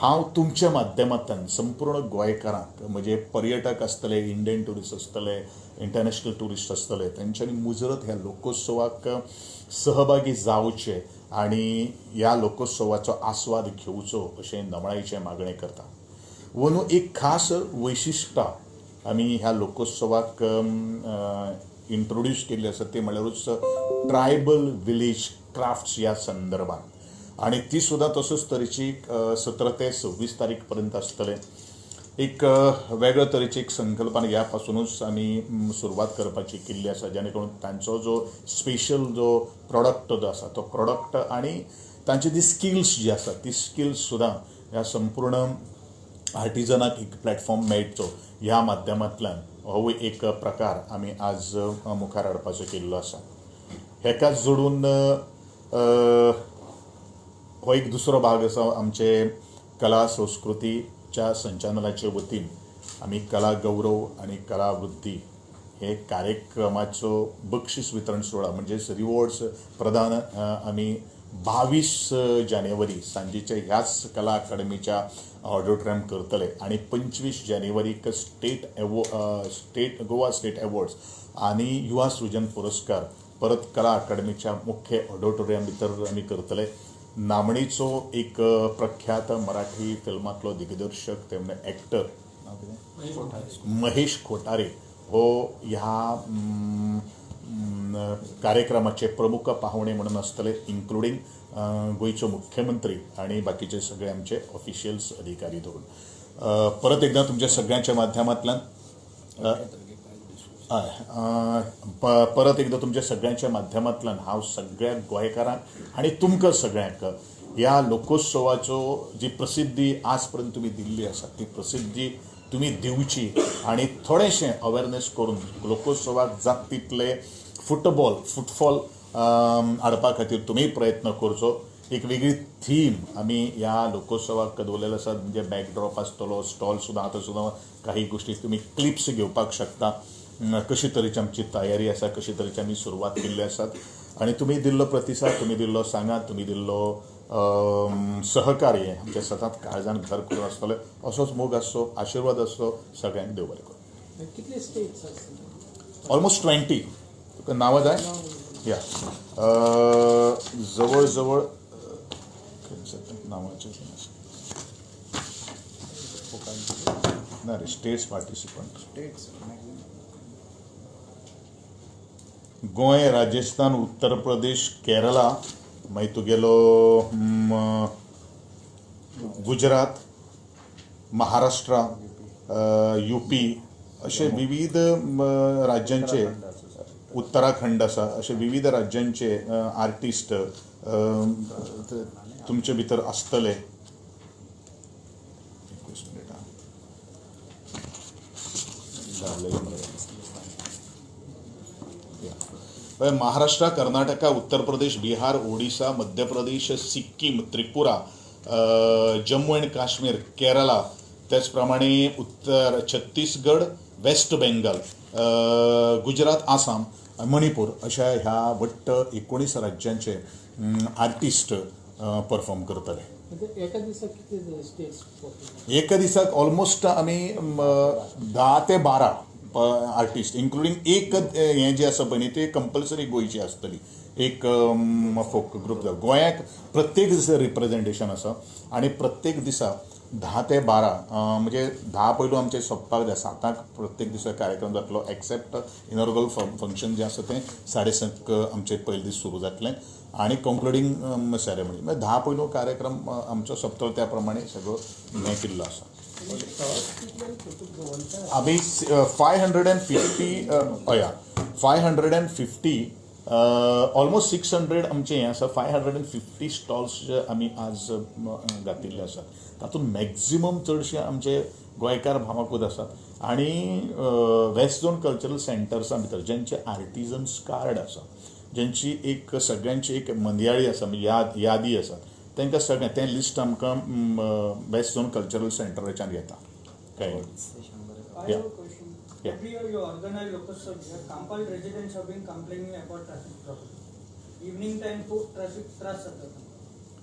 हांव तुमच्या माध्यमांतल्यान संपूर्ण गोंयकारांक म्हणजे पर्यटक आसतले, इंडियन ट्युरिस्ट आसतले, इंटरनॅशनल ट्युरिस्ट आसतले, तांच्यांनी मुजरत ह्या लोकोत्सवाक सहभागी जावचे आनी ह्या लोकोत्सवाचो आस्वाद घेवचो अशें नमळाईचे मागणें करता. वनू एक खास वैशिश्ट आमी ह्या लोकोत्सवाक इंट्रोड्यूस केल्ली आसा ती म्हणल्यारूच ट्रायबल विलेज क्राफ्ट्स ह्या संदर्भात आणि ती सुद्धा तसोच तरेची 17 ते 26 तारीख पर्यंत आसतले. एक वेगळ्या तरेची एक संकल्पना ह्या पासूनच आमी सुरवात करपाची केल्ली आसा, जेणे करून तांचो जो स्पेशल जो प्रॉडक्ट जो आसा तो प्रॉडक्ट आनी तांची ती स्किल्स जी आसा ती स्किल्स सुद्दां ह्या संपूर्ण आर्टिजनाक एक प्लॅटफॉर्म मेळचो ह्या माध्यमांतल्यान हो एक प्रकार आमी आज मुखार हाडपाचो केल्लो आसा. हेकाच जोडून हो एक दुसरो भाग आसा आमचे कला संस्कृतीच्या संचालनाचे वतीन आमी कला गौरव आणि कला वृद्धी हे कार्यक्रमाचो बक्षीस वितरण सोहळा म्हणजेच रिवॉर्ड्स प्रदान आमी 22 जानेवारी सांजेच्या ह्याच कला अकादमीच्या ऑडिटोरियम करतले आणि 25 जानेवारीक गोवा स्टेट अवॉर्ड्स आणि युवा सृजन पुरस्कार परत कला अकादमीच्या मुख्य ऑडिटोरियम भितर आमी करतले. नामणेचो एक प्रख्यात मराठी फिल्मांतलो दिग्दर्शक ते म्हणजे एक्टर महेश खोटारे हो ह्या कार्यक्रमाचे प्रमुख पाहुणे म्हणून आसतले, इन्क्लुडींग गोंयचे मुख्यमंत्री आणि बाकीचे सगळे आमचे ऑफिशियल्स अधिकारी धरून. परत एकदा तुमच्या सगळ्यांच्या माध्यमांतल्यान परत एकदा तुमच्या सगळ्यांच्या माध्यमांतल्यान हांव सगळ्या गोंयकारांक आनी तुमकां सगळ्यांक ह्या लोकोत्सवाचो जी प्रसिद्धी आज पर्यंत तुमी दिल्ली आसा ती प्रसिद्धी तुमी दिवची आणि थोडेशें अवेरनेस करून लोकोत्सवाक जात तितले फुटफॉल हाडपा खातीर तुमी प्रयत्न करचो. एक वेगळी थीम आमी ह्या लोकोत्सवाक दवरलेलो आसा, म्हणजे बॅकड्रॉप आसतलो, स्टॉल सुद्दां आतां सुद्दां काही गोष्टी तुमी क्लिप्स घेवपाक शकता. कशी तरेची आमची तयारी आसा, कशी तरेची आमी सुरवात केल्ली आसात आनी तुमी दिल्लो प्रतिसाद, तुमी दिल्लो सांगात, तुमी दिल्लो सहकार्य आमच्या सतत काळजान घर करून आसतले. असोच मोग आसचो, आशिर्वाद आसचो. सगळ्यांक देव बरें करूं. कितले स्टेट्स ऑलमोस्ट 20. तुका नांवां जाय? या जवळ जवळ नांवाचे ना रे स्टेट्स पार्टिसिपंट गोंय, राजस्थान, उत्तर प्रदेश, केरळा, मागीर तुगेलो गुजरात, महाराष्ट्र, UP अशे विविध राज्यांचे, उत्तराखंड आसा, अशे विविध राज्यांचे आर्टिस्ट तुमचे भितर आसतले. महाराष्ट्र, कर्नाटका, उत्तर प्रदेश, बिहार, ओडिशा, मध्य प्रदेश, सिक्कीम, त्रिपुरा, जम्मू अँड काश्मीर, केरळा, त्याच प्रमाणे उत्तर छत्तीसगड, वेस्ट बेंगाल, गुजरात, आसाम, मणिपूर अशा ह्या वट्ट 19 राज्यांचे आर्टिस्ट परफॉर्म करतले. एका दिसाक किती स्टेट्स? एका दिसाक ऑलमोस्ट आमी 10 ते 12 आर्टिस्ट, इन्क्लुडींग एक हें जे आसा पळय न्ही ते कंपल्सरी गोंयची आसतली. एक फोक ग्रूप गोंयाक प्रत्येक दिसा रिप्रेझेंटेशन आसा आणि प्रत्येक दिसा 10 ते 12 म्हणजे 10 पयलू आमचे सोंपपाक जाय. 7 प्रत्येक दिसा कार्यक्रम जातलो, एक्सेप्ट इनॉग्रल फंक्शन जें आसा तें 7:30 आमचे पयले दीस सुरू जातलें आणि कंक्लुडींग सेरेमनी म्हणजे 10 पयलू कार्यक्रम आमचो सोंपतलो. त्या प्रमाणे सगळो हें केल्लो आसा. आमी 550 ऑलमोस्ट 600 आमचे हें आसा. 550 स्टॉल्स आमी आज घातिल्ले आसात. तातूंत मॅक्झिमम चडशे आमचे गोंयकार भावांकूच आसात आणि वेस्ट झोन कल्चरल सेंटर्सा भितर ज्यांचे आर्टिजन्स कार्ड आसा, ज्यांची एक सगळ्यांची एक मंदयाळी आसा, म्हणजे यादी आसा, तांकां सगळें तें लिस्ट आमकां वेस्ट झोन कल्चरल सेंटराच्यान येता. कळ्ळें? Every year you organize Lokotsav here. Kampal residents have been complaining about traffic problem. Evening time खूप ट्रॅफिक त्रास जाता.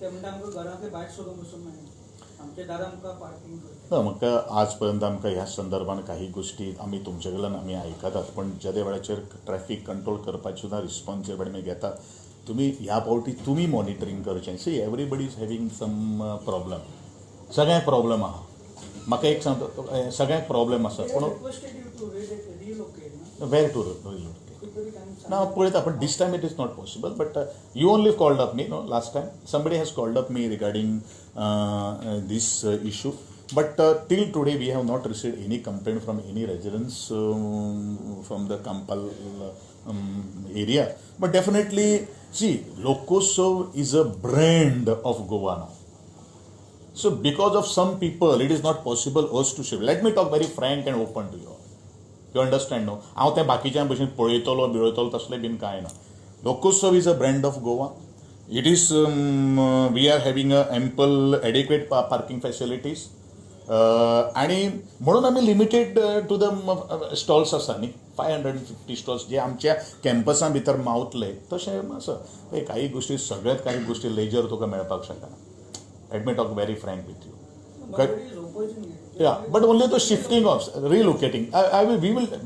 ते म्हणटा आमकां घरांतले भायर सोडून बसूंक मेळना आमचे दादा आमकां पार्किंग करता. ना म्हाका आज पर्यंत आमकां ह्या संदर्भान काही गोष्टी आमी तुमचे कडल्यान आमी आयकतात, पण ज्या वेळाचेर ट्रॅफिक कंट्रोल करपाची सुद्दां रिस्पॉन्सिबिलिटी आमी घेतात. तुमी ह्या पावटी तुमी मॉनिटरींग करचें. See everybody is having some problem, सगळ्यांक प्रॉब्लम आहा. म्हाका एक सांगतो, सगळ्यांक प्रॉब्लम आसा, पूण Requested you to relocate, no? Where to relocate कितीतरी times ना पळयता, पण this time it is not possible. But you only called up me, no, last time somebody has called up me regarding this issue, but till today we have not received any complaint from any residents from the Kampal area. But definitely, see, Lokosov is a brand of Goa now. So because of some people it is not possible us to shift. Let me talk very frank and open to you. You understand, no? हांव तें बाकीच्या भशेन पळयतलो बिळयतलो तसलें bin कांय ना. Lokotsav is a brand of Goa. It is we are having a ample adequate parking facilities, आणि म्हणून आमी लिमिटेड टू द स्टॉल्स आसा न्ही, 550 स्टॉल्स जे आमच्या कॅम्पसा भितर मावतले तशें आसा. काही गोष्टी, सगळ्यात काही गोष्टी लेजर तुका मेळपाक शकना. Let me talk very frank with you. Nobody is opposing it. Yeah, but only the shifting of relocating.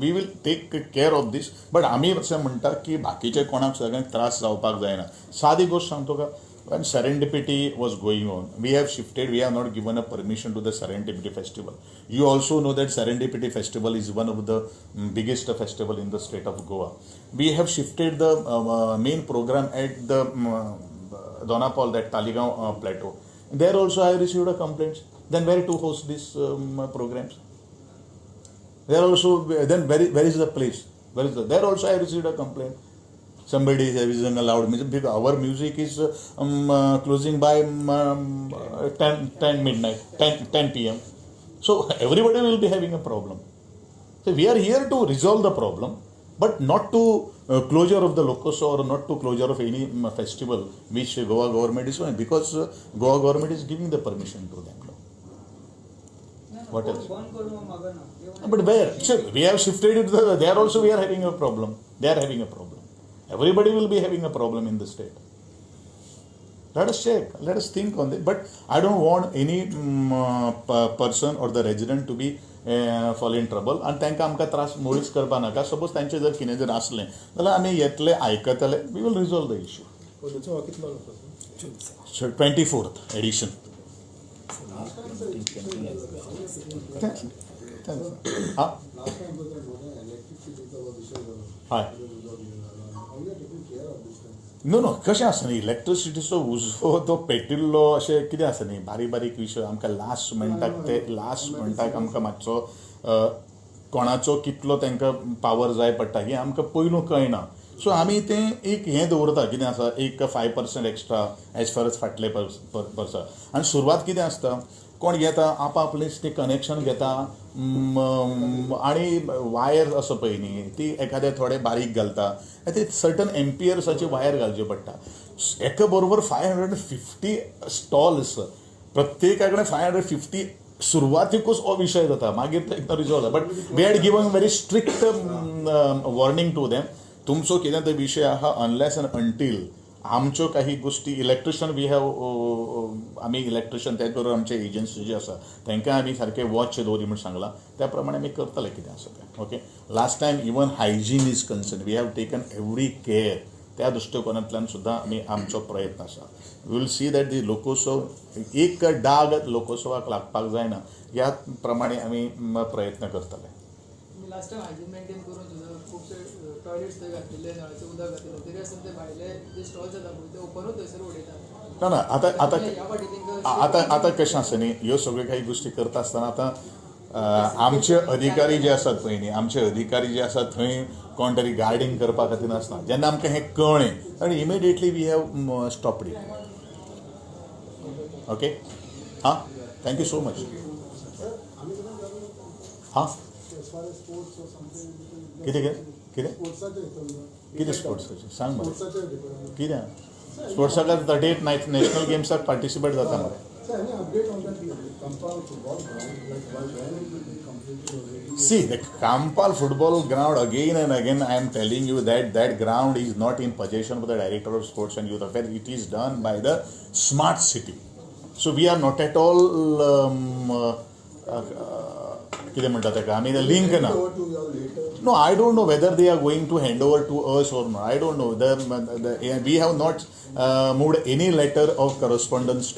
We will take care of this. But आम्ही असं म्हणटा की बाकीचे कोणाक सगळ्यांक त्रास जावपाक जायना. सादी गोष्ट सांगतो का, when serendipity was going on, we have shifted, we have not given a permission to the serendipity festival. You also know that serendipity festival is one of the biggest festival in the state of Goa. We have shifted the main program at the Donapal, that Taligaon plateau. There also I received a complaints. Then where to host these programs? There also, then where is the place? There also I received a complaint. Somebody is having a loud music because our music is closing by 10 midnight, 10 p.m. So everybody will be having a problem. So we are here to resolve the problem, but not to closure of the Lokosov or not to closure of any festival which Goa government is doing, because Goa government is giving the permission to them. What else? बंद करून मागा ना. But where? See, we have shifted it. There also we are having a problem. They are having a problem. Everybody will be having a problem in the state. Let us check. Let us think on it. But I don't want any person or the resident to be fall in trouble. And तांकां आमकां त्रास मुळीच करपा नाका. Suppose तांचें जर कितें जर आसलें जाल्यार आमी येतले, आयकतले. We will resolve the issue. 24th edition. हां हय. नो कशें आसा न्ही, इलेक्ट्रिसिटीचो उजो तो पेटिल्लो अशें कितें आसा न्ही, बारीक बारीक विशय आमकां लास्ट मिनटाक आमकां मातसो कोणाचो कितलो तांकां पावर जाय पडटा हें आमकां पयलू कळना. सो आमी तें एक हें दवरता, कितें आसा, एक 5% एक्स्ट्रा एज फार एज फाटले वर्सा. आनी सुरवात कितें आसता, कोण घेता आपआपलें तें कनेक्शन घेता आणि वायर असो पळय न्ही, ती एखाद्या थोडे बारीक घालता, ते सर्टन एम्पियर्साची वायर घालची पडटा. एका बरोबर 550 स्टॉल्स, प्रत्येका कडेन 550. सुरवातीकूच हो विशय जाता, मागीर तो एकदां रिजॉल्व जाता. But we had given very strict warning to them. तुमचो कितें तो विशय आहा, अनलेस अँड अंटील आमच्यो काही गोष्टी इलेक्ट्रिशन वी हॅव, आमी इलेक्ट्रिशन ते करून आमचे एजन्सी जे आसा तांकां आमी सारके वॉच दवरी म्हणून सांगलां, त्या प्रमाणे आमी करतले कितें आसा तें. Okay. Last time even hygiene is concern, we have taken every care. त्या दृश्टिकोनांतल्यान सुद्दां आमी आमचो प्रयत्न आसा. We will see that the Lokotsav एक डाग लोकोत्सवाक लागपाक जायना, ह्या प्रमाणे आमी प्रयत्न करतले. लास्ट टाइम हायजीन मेंटेन करून सुद्दां खुबशे टॉयलेट्स थंय घातलेले, नळाचें उदक घातलेलें, तरी आसतना ते भायले जे स्टॉल्स जाता पळय ते ओपनूच थंयसर उडयतात. ना आता ह्या फाटी तांकां आता कशें आसा न्ही, ह्यो सगळ्यो काही गोष्टी करता आसतना आतां आमचे अधिकारी जे आसात पळय न्ही, आमचे अधिकारी जे आसात थंय कोण तरी गार्डिंग करपा खातीर नासता. जेन्ना आमकां हें कळ्ळें आनी immediately we have stopped it. Okay. हां, थँक्यू सो मच. हां, कितें कितें कितें स्पोर्ट्साचें सांग मरे. कितें स्पोर्ट्साक 38 नॅशनल गेम्साक पार्टिसिपेट जाता मरे. See, the Kampal football ground, again and again I am telling you that ground is not in possession of the Director of Sports and Youth Affairs. It is done by the Smart City. So we are not at all कितें म्हणटा ताका आमी link ना. No, I don't know whether they are going to hand over to us or not. I don't know. We have not moved any letter of correspondence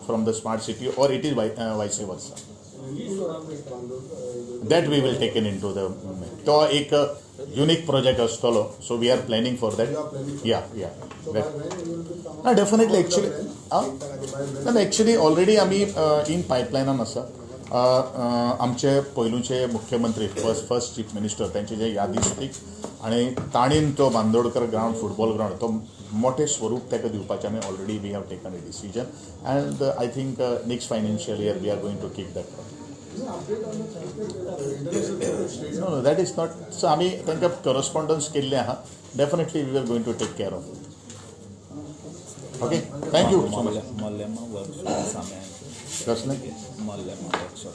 from the smart city, or it is vice versa. That we will take into the. तो एक unique project असतलो, so we are planning for that. Yeah. Definitely, actually, already आम्ही in pipeline आसा. आमचे पयलूचे मुख्यमंत्री first chief minister त्यांचे जे यादीस्तीक आणि ताणीन तो बांदोडकर ग्राउंड फुटबॉल ग्राउंड तो मोठे स्वरूप ताका दिवपाचें आमी already we have taken a decision and I think next financial year we are going to keep that. No that is not. So आमी तांकां करस्पॉन्डन्स केल्लें आहा. Definitely we are going to take care of. Okay, thank you so much. मल्लेमा workshop कसलें मल्लेमा workshop